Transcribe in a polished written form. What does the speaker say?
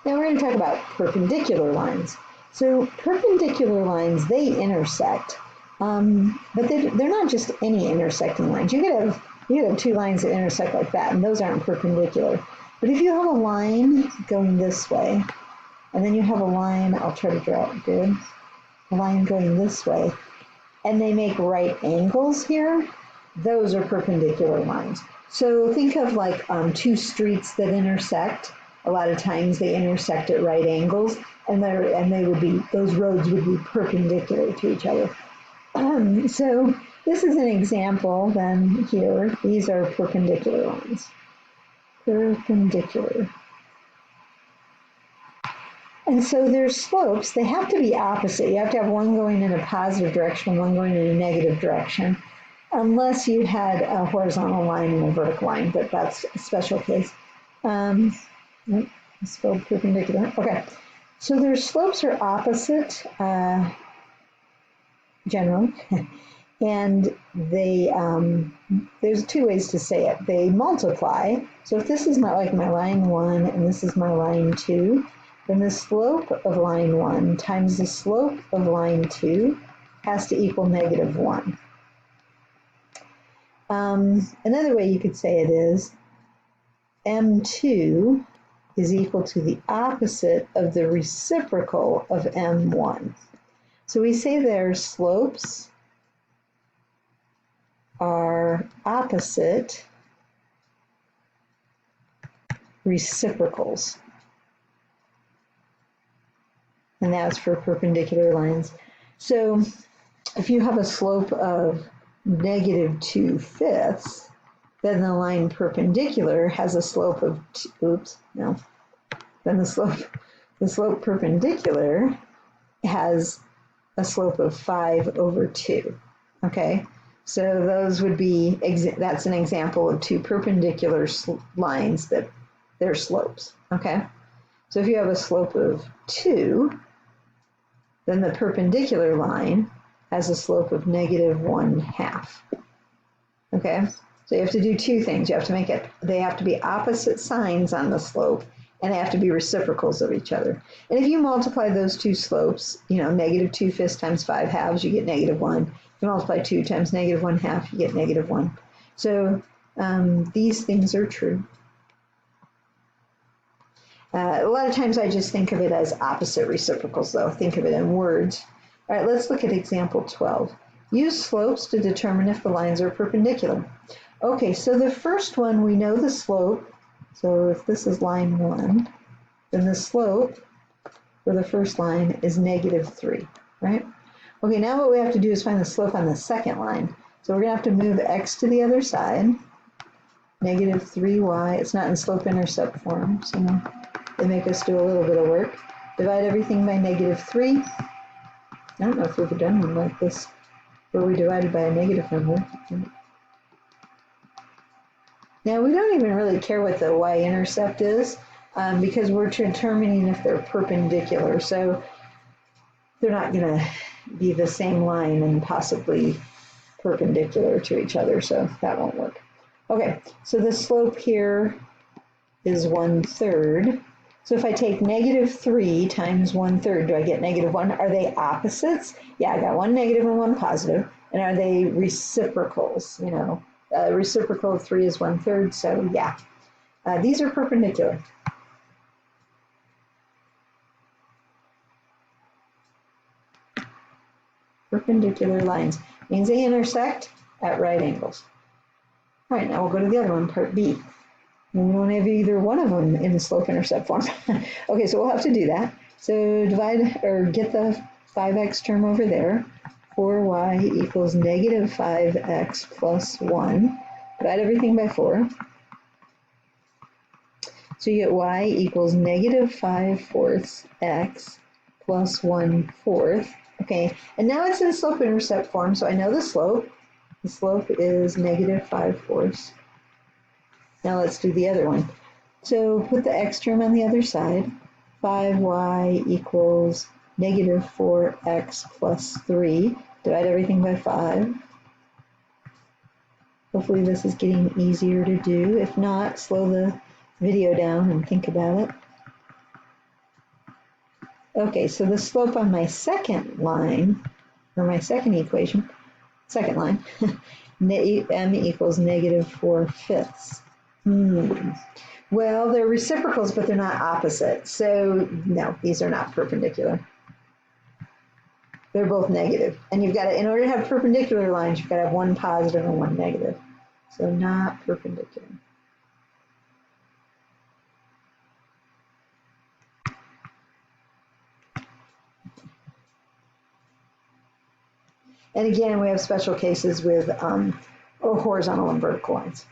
Now we're going to talk about perpendicular lines. So perpendicular lines, they intersect, but they're not just any intersecting lines. You could have two lines that intersect like that, and those aren't perpendicular. But if you have a line going this way, and then you have a line, I'll try to draw it good, a line going this way, and they make right angles here, those are perpendicular lines. So think of like two streets that intersect. A lot of times they intersect at right angles, and those roads would be perpendicular to each other. So this is an example then here. These are perpendicular lines. Perpendicular. And so their slopes, they have to be opposite. You have to have one going in a positive direction, one going in a negative direction, unless you had a horizontal line and a vertical line, but that's a special case. I spelled perpendicular. Okay, so their slopes are opposite, generally, and they there's two ways to say it. They multiply. So if this is my line 1 and this is my line 2, then the slope of line 1 times the slope of line 2 has to equal -1. Another way you could say it is M2 is equal to the opposite of the reciprocal of M1. So we say their slopes are opposite reciprocals. And that's for perpendicular lines. So if you have a slope of -2/5, then the line perpendicular has a slope of, then the slope perpendicular has a slope of 5/2, okay? So those would be, that's an example of two perpendicular lines that they're slopes, okay? So if you have a slope of 2, then the perpendicular line has a slope of -1/2, okay? So you have to do two things. You have to make it, they have to be opposite signs on the slope, and they have to be reciprocals of each other. And if you multiply those two slopes, -2/5 times 5/2, you get -1. If you multiply 2 times -1/2, you get -1. So these things are true. A lot of times I just think of it as opposite reciprocals, though. Think of it in words. All right, let's look at example 12. Use slopes to determine if the lines are perpendicular. Okay, so the first one, we know the slope. So if this is line 1, then the slope for the first line is -3, right? Okay, now what we have to do is find the slope on the second line. So we're going to have to move x to the other side. -3y. It's not in slope-intercept form, so they make us do a little bit of work. Divide everything by -3. I don't know if we've done one like this where we divided by a negative number. Now, we don't even really care what the y-intercept is because we're determining if they're perpendicular. So they're not going to be the same line and possibly perpendicular to each other, so that won't work. Okay, so the slope here is 1/3. So if I take -3 times 1/3, do I get -1? Are they opposites? Yeah, I got one negative and one positive. And are they reciprocals? Reciprocal of 3 is 1/3, so yeah. These are perpendicular. Perpendicular lines means they intersect at right angles. All right, now we'll go to the other one, part B. We don't have either one of them in the slope-intercept form. Okay, so we'll have to do that. So divide, or get the 5x term over there. 4y equals -5x plus 1. Divide everything by 4. So you get y equals -5/4 x plus 1/4. Okay, and now it's in slope-intercept form, so I know the slope. The slope is -5/4. Now let's do the other one. So put the x term on the other side. 5y equals -4x plus 3. Divide everything by 5. Hopefully this is getting easier to do. If not, slow the video down and think about it. Okay, so the slope on my second line, or my second equation, second line, m equals -4/5. Well, they're reciprocals, but they're not opposite. So no, these are not perpendicular. They're both negative. And you've got to, in order to have perpendicular lines, you've got to have one positive and one negative. So not perpendicular. And again, we have special cases with horizontal and vertical lines.